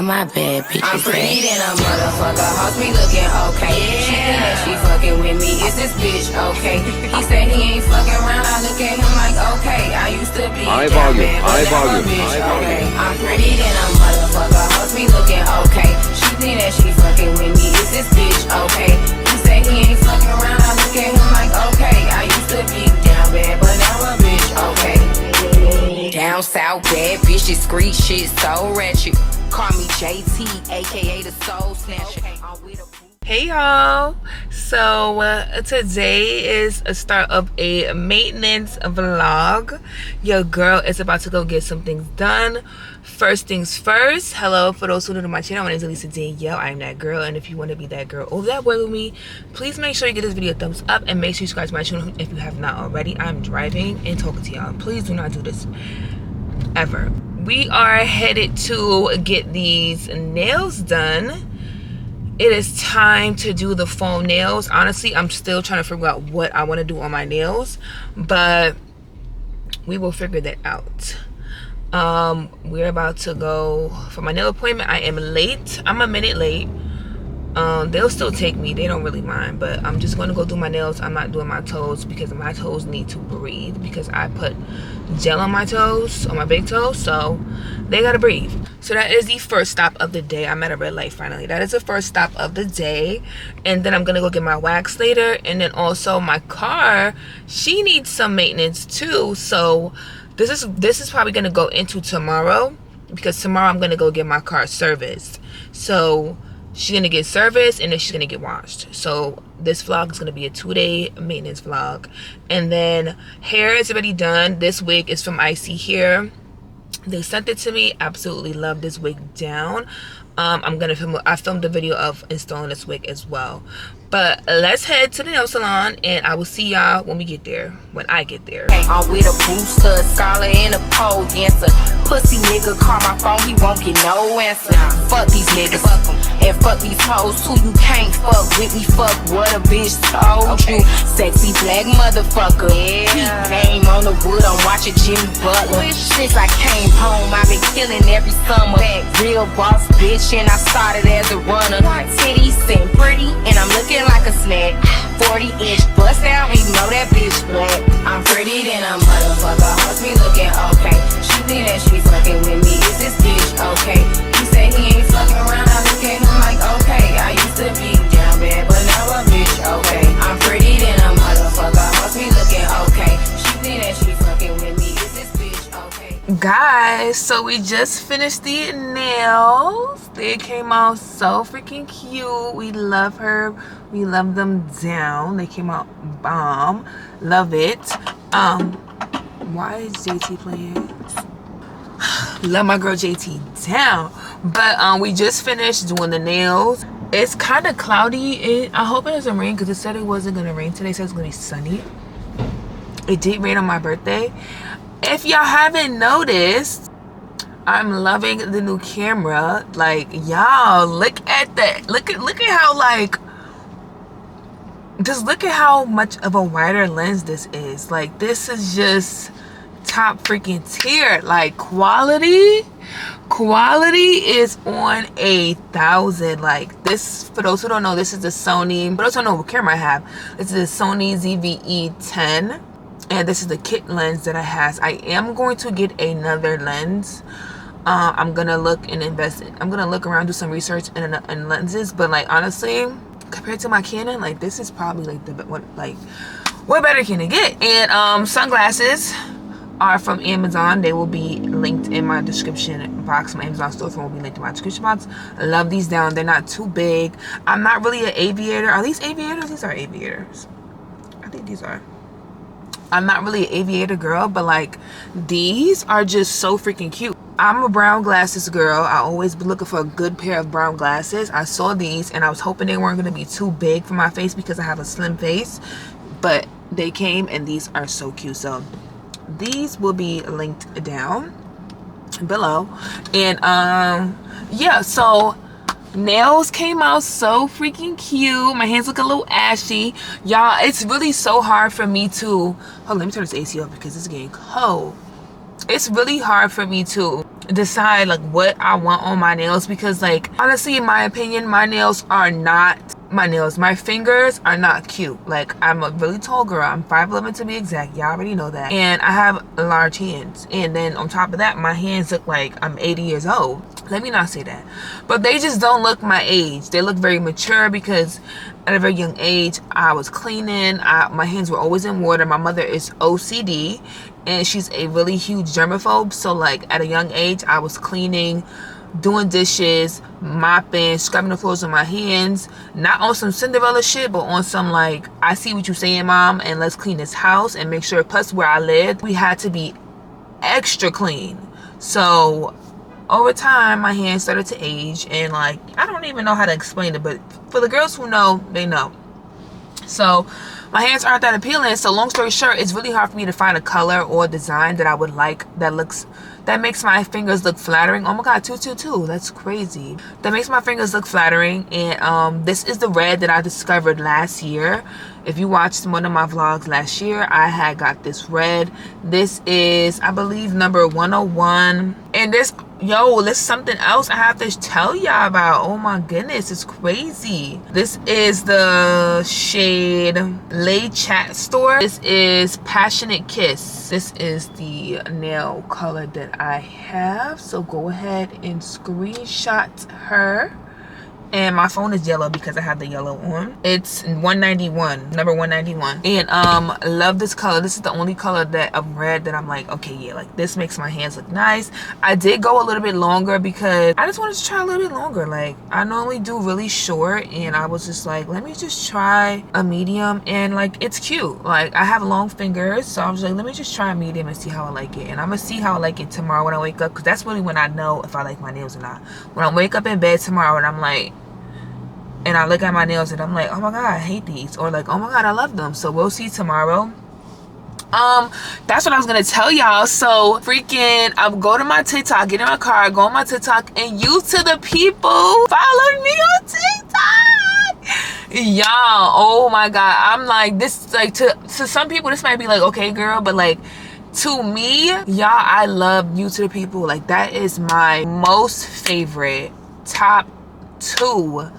of my bad bitches. I'm pretty than a motherfucker, hoes be looking okay. She think that she fucking with me, is this bitch okay? He said he ain't fucking around, I look at him like okay. I used to be down bad, but now a bitch okay. I'm pretty than a motherfucker, hoes be looking okay. She think that she fucking with me, is this bitch okay? He said he ain't fucking around, I look at him like okay. I used to be down bad, but now a bitch okay. Down south bad bitches, street shit so ratchet. Call me JT, aka the soul snatcher. Hey y'all, so today is a start of a maintenance vlog. Your girl is about to go get some things done. First things first, hello, for those who new to my channel, my name is Elisa Danielle. I am that girl, and if you want to be that girl or that boy with me, please make sure you give this video a thumbs up and make sure you subscribe to my channel if you have not already. I'm driving and talking to y'all. Please do not do this ever. We are headed to get these nails done. It is time to do the foam nails. Honestly, I'm still trying to figure out what I want to do on my nails, but we will figure that out. We're about to go for my nail appointment. I am late. I'm a minute late. They'll still take me, they don't really mind, but I'm just going to go do my nails. I'm not doing my toes because my toes need to breathe, because I put gel on my toes, on my big toes, so they gotta breathe. So that is the first stop of the day. I'm at a red light finally. That is the first stop of the day, and then I'm gonna go get my wax later. And then also my car, she needs some maintenance too, so this is probably gonna go into tomorrow, because tomorrow I'm gonna go get my car serviced. So she's gonna get serviced and then she's gonna get washed. So this vlog is gonna be a 2-day maintenance vlog. And then hair is already done. This wig is from IC Hair. They sent it to me. Absolutely love this wig down. I'm gonna film. I filmed a video of installing this wig as well. But let's head to the nail salon, and I will see y'all when we get there. When I get there. I'm with a booster, a scholar, and a pole dancer. Pussy nigga call my phone, he won't get no answer. Fuck these niggas, and fuck these hoes too. You can't fuck with me, fuck what a bitch told you. Sexy black motherfucker. Yeah. Name on the wood, I'm watching Jimmy Butler. Since I came home, I've been killing every summer. That real boss bitch, and I started as a runner. Titties and pretty, and I'm looking like a snack. 40-inch bust down, you know that bitch black. I'm pretty than a motherfucker, hoes be looking okay. She think that she fucking with me, is this bitch okay? He say he ain't fucking around, I look at him like okay. I used to be down bad, but now a bitch okay. I'm pretty than a motherfucker, hoes be looking okay. She think that she fucking with me, is this bitch okay? Guys, so we just finished the nails. They came out so freaking cute. We love her. We love them down. They came out bomb. Love it. Why is JT playing? Love my girl JT down. But we just finished doing the nails. It's kind of cloudy. I hope it doesn't rain, because it said it wasn't gonna rain today. It said it's gonna be sunny. It did rain on my birthday. If y'all haven't noticed, I'm loving the new camera. Like, y'all, look at that. Look at how, like, just look at how much of a wider lens this is. Like, this is just top freaking tier. Like, quality is on 1,000. Like, this, for those who don't know, this is the Sony, for those who don't know what camera I have, this is the Sony ZV-E10. And this is the kit lens that I have. I am going to get another lens. I'm gonna look and invest. I'm gonna look around, do some research in lenses. But like, honestly, compared to my Canon, like, this is probably like what better can it get? And sunglasses are from Amazon. They will be linked in my description box. My Amazon storefront will be linked in my description box. I love these down. They're not too big. I'm not really an aviator. Are these aviators? These are aviators. I think these are. I'm not really an aviator girl, but like, these are just so freaking cute. I'm a brown glasses girl. I always been looking for a good pair of brown glasses. I saw these and I was hoping they weren't going to be too big for my face, because I have a slim face, but they came and these are so cute. So these will be linked down below. And yeah, so nails came out so freaking cute. My hands look a little ashy, y'all. It's really so hard for me to, hold on, let me turn this AC off because it's getting cold. It's really hard for me to decide like what I want on my nails, because like honestly, in my opinion, my fingers are not cute. Like, I'm a really tall girl. I'm 5'11" to be exact. Y'all already know that. And I have large hands. And then on top of that, my hands look like I'm 80 years old. Let me not say that. But they just don't look my age. They look very mature because at a very young age, I was cleaning. My hands were always in water. My mother is OCD and she's a really huge germaphobe. So like at a young age, I was cleaning, doing dishes, mopping, scrubbing the floors with my hands, not on some Cinderella shit, but on some like, I see what you saying, mom, and let's clean this house and make sure. Plus where I lived, we had to be extra clean. So over time, my hands started to age, and like, I don't even know how to explain it, but for the girls who know, they know. So my hands aren't that appealing. So long story short, it's really hard for me to find a color or design that I would like that makes my fingers look flattering. Oh my god, 222, that's crazy. That makes my fingers look flattering. And this is the red that I discovered last year. If you watched one of my vlogs last year, I had got this red. This is, I believe, number 101. And this, yo, there's something else I have to tell y'all about. Oh my goodness, it's crazy. This is the shade Lay Chat Store. This is Passionate Kiss. This is the nail color that I have. So go ahead and screenshot her. And my phone is yellow because I have the yellow on. It's 191, number 191. And love this color. This is the only color that of red that I'm like, okay, yeah, like this makes my hands look nice. I did go a little bit longer because I just wanted to try a little bit longer. Like, I normally do really short, and I was just like, let me just try a medium. And like, it's cute. Like, I have long fingers, so I was like, let me just try a medium and see how I like it. And I'm gonna see how I like it tomorrow when I wake up, because that's really when I know if I like my nails or not. When I wake up in bed tomorrow and I'm like, and I look at my nails and I'm like, oh my god, I hate these, or like, oh my god, I love them. So we'll see tomorrow. That's what I was gonna tell y'all. So freaking, I'll go to my TikTok, get in my car, go on my TikTok, and you to the people follow me on TikTok, y'all. Oh my god, I'm like, this, like, to some people this might be like, okay girl, but like, to me, y'all, I love you to the people. Like, that is my most favorite top 2,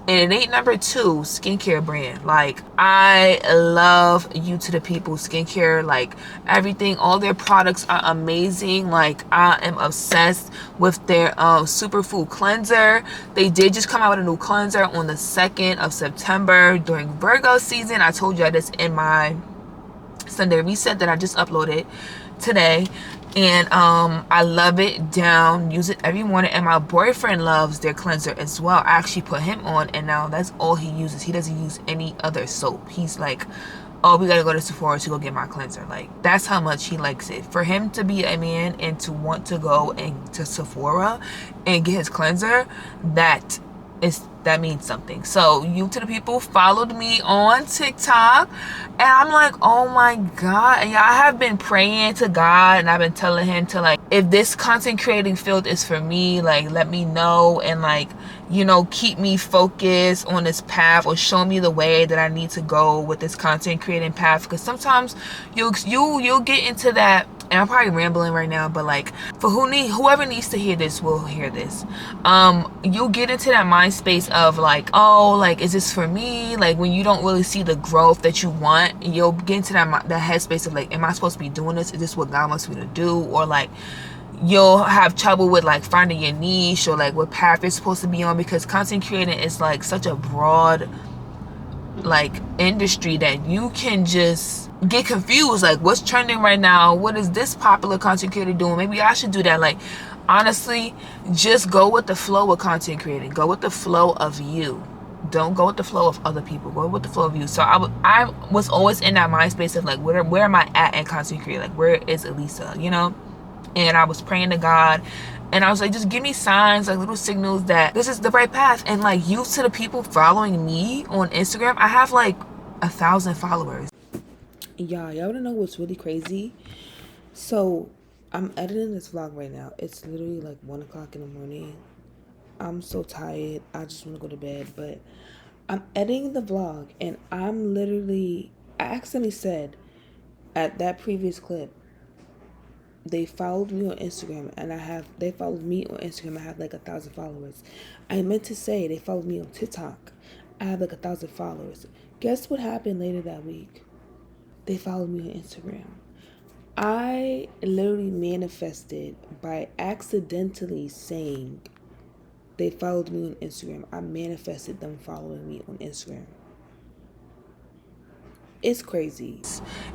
and it ain't number 2, skincare brand. Like, I love you to the people skincare. Like, everything, all their products are amazing. Like, I am obsessed with their superfood cleanser. They did just come out with a new cleanser on the 2nd of September during Virgo season. I told you this in my Sunday reset that I just uploaded today. And I love it down, use it every morning. And my boyfriend loves their cleanser as well. I actually put him on, and now that's all he uses. He doesn't use any other soap. He's like, oh, we gotta go to Sephora to go get my cleanser. Like, that's how much he likes it. For him to be a man and to want to go to Sephora and get his cleanser, that means something. So you to the people followed me on TikTok, and I'm like, oh my god. And I have been praying to God, and I've been telling him to, like, if this content creating field is for me, like, let me know, and like, you know, keep me focused on this path, or show me the way that I need to go with this content creating path. Because sometimes you'll get into that, and I'm probably rambling right now, but like, for whoever needs to hear this will hear this. You'll get into that mind space of like, oh, like, is this for me? Like, when you don't really see the growth that you want, you'll get into that headspace of like, am I supposed to be doing this? Is this what God wants me to do? Or like, you'll have trouble with like finding your niche, or like what path you're supposed to be on, because content creating is like such a broad like industry that you can just get confused. Like, what's trending right now? What is this popular content creator doing? Maybe I should do that. Like, honestly, just go with the flow with content creating. Go with the flow of you. Don't go with the flow of other people. Go with the flow of you. So I was always in that mind space of like, where am I at in content creating? Like, where is Elisa, you know? And I was praying to God, and I was like, just give me signs, like little signals that this is the right path. And like, you to the people following me on Instagram, I have like 1,000 followers. Y'all wanna know what's really crazy? So I'm editing this vlog right now. It's literally like 1 o'clock in the morning. I'm so tired. I just want to go to bed. But I'm editing the vlog, and I accidentally said at that previous clip they followed me on Instagram, and they followed me on Instagram. I have like 1,000 followers. I meant to say they followed me on TikTok. I have like 1,000 followers. Guess what happened later that week? They followed me on Instagram. I literally manifested by accidentally saying they followed me on Instagram. I manifested them following me on Instagram. It's crazy.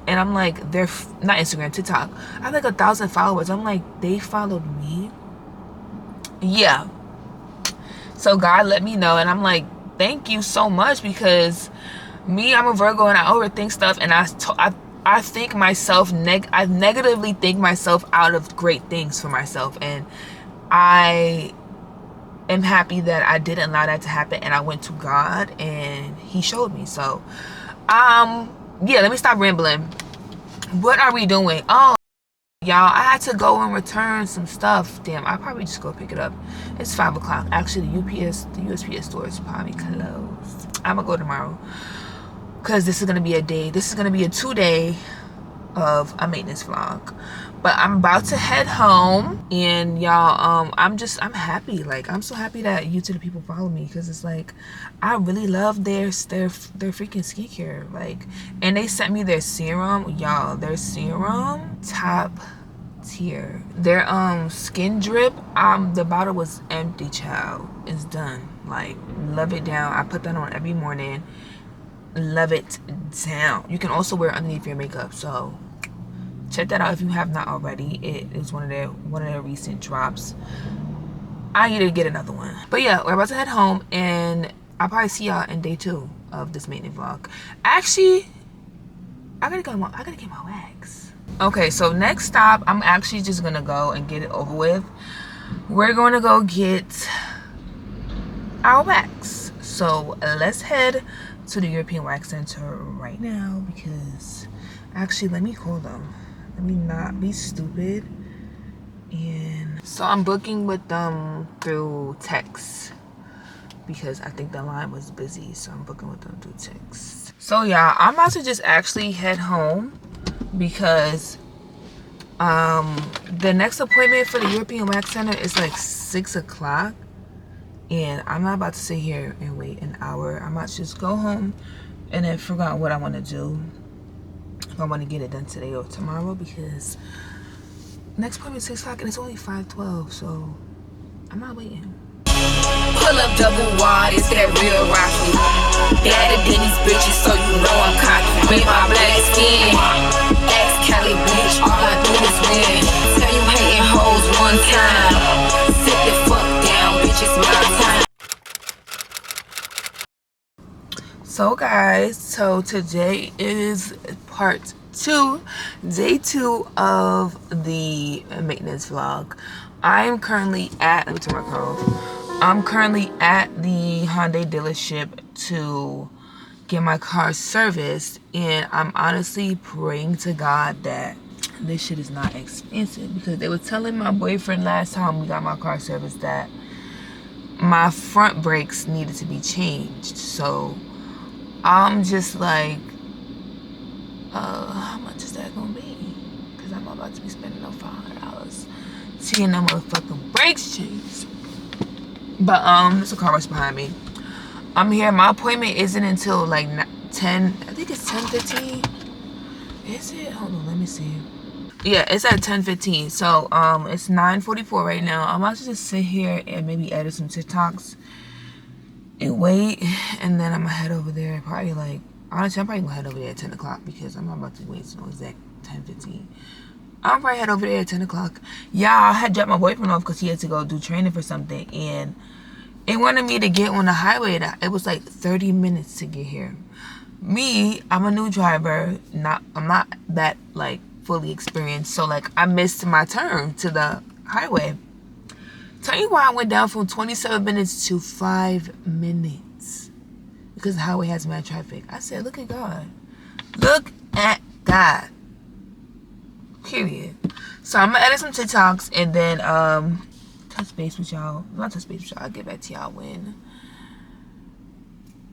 And I'm like, they're not Instagram, TikTok. I have like 1,000 followers. I'm like, they followed me? Yeah. So God let me know, and I'm like, thank you so much, because me, I'm a Virgo and I overthink stuff, and I think myself I negatively think myself out of great things for myself, and I am happy that I didn't allow that to happen, and I went to God and he showed me. So yeah, let me stop rambling. What are we doing? Oh, y'all, I had to go and return some stuff. Damn, I'll probably just go pick it up. It's 5 o'clock. Actually, the USPS store is probably closed. I'm gonna go tomorrow, because this is gonna be a 2-day of a maintenance vlog. But I'm about to head home, and y'all, I'm happy. Like, I'm so happy that YouTube people follow me, because it's like, I really love their freaking skincare. Like, and they sent me their serum, y'all. Their serum, top tier. Their skin drip, the bottle was empty, child. It's done. Like, love it down. I put that on every morning. Love it down. You can also wear it underneath your makeup, so check that out if you have not already. It is one of their recent drops. I need to get another one. But yeah, we're about to head home, and I'll probably see y'all in day 2 of this maintenance vlog. Actually, I gotta get my wax. Okay, so next stop, I'm actually just gonna go and get it over with. We're gonna go get our wax. So let's head to the European Wax Center right now, because actually, let me call them. Let me not be stupid. And so I'm booking with them through text, because I think the line was busy, so I'm booking with them through text. So yeah, I'm about to just actually head home, because the next appointment for the European Wax Center is like 6 o'clock, and I'm not about to sit here and wait an hour. I'm about to just go home and then figure out what I want to do, if I want to get it done today or tomorrow, because next appointment is 6 o'clock and it's only 5:12, so I'm not waiting. Pull up double wide, it's that real Rocky. Better than these bitches, so you know I'm cocky. With my black skin, ex-Cali bitch, all I do is win. Tell you hating hoes one time, sit the fuck down, bitch, it's my time. So guys, so today is part 2, day 2 of the maintenance vlog. I'm currently at, let me turn my car off. I'm currently at the Hyundai dealership to get my car serviced, and I'm honestly praying to God that this shit is not expensive, because they were telling my boyfriend last time we got my car serviced that my front brakes needed to be changed. So I'm just like, how much is that gonna be? Because I'm about to be spending over $500 to get no motherfucking brakes changed. But there's a car rush behind me. I'm here. My appointment isn't until like 10. I think it's 10:15. Is it? Hold on, let me see. Yeah, it's at 10:15. So it's 9:44 right now. I'm about to just sit here and maybe edit some TikToks and wait, and then I'm gonna head over there. Probably like, honestly, I'm probably gonna head over there at 10 o'clock, because I'm not about to wait until exact 10:15. I'll probably head over there at 10 o'clock. Yeah, I had dropped my boyfriend off because he had to go do training for something, and it wanted me to get on the highway. It was like 30 minutes to get here. Me, I'm a new driver. I'm not that like fully experienced, so like I missed my turn to the highway. Tell you why I went down from 27 minutes to 5 minutes. Because the highway has mad traffic. I said, look at God. Look at God. Period. So I'm gonna edit some TikToks and then touch base with y'all. Not touch base with y'all. I'll get back to y'all when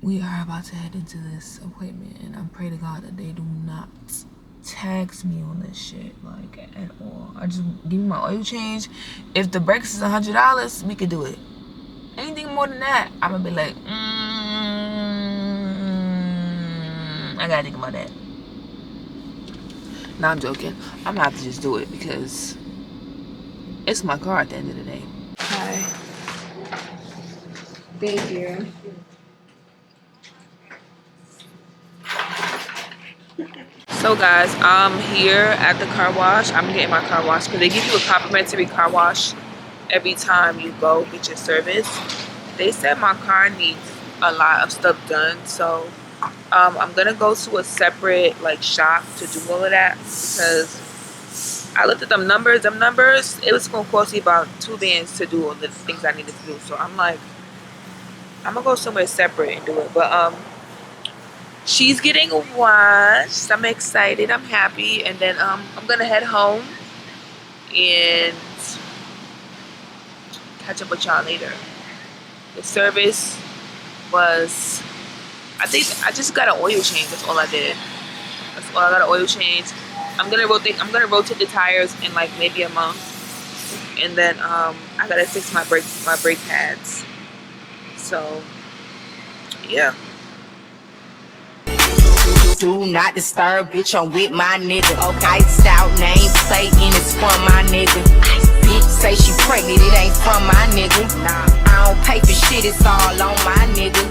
we are about to head into this appointment. And I pray to God that they do not tax me on this shit, like, at all. I just give me my oil change. If the brakes is $100, we could do it. Anything more than that, I'm gonna be like, I gotta think about that. Nah, I'm joking. I'm gonna have to just do it because it's my car at the end of the day. Hi. Thank you. So guys, I'm here at the car wash. I'm getting my car wash because they give you a complimentary car wash every time you go get your service. They said my car needs a lot of stuff done, so I'm gonna go to a separate like shop to do all of that because I looked at them numbers. It was gonna cost me about 2 bands to do all the things I needed to do. So I'm like, I'm gonna go somewhere separate and do it. But she's getting washed. I'm excited. I'm happy. And then I'm gonna head home and catch up with y'all later. The service was, I think I just got an oil change. That's all I did. That's all. I got an oil change. I'm gonna rotate the tires in like maybe a month, and then I gotta fix my brake pads. So yeah. Do not disturb, bitch, I'm with my nigga. Iced out name plate and it's from my nigga. Bitch say she pregnant, it ain't from my nigga. Nah, I don't pay for shit, it's all on my nigga.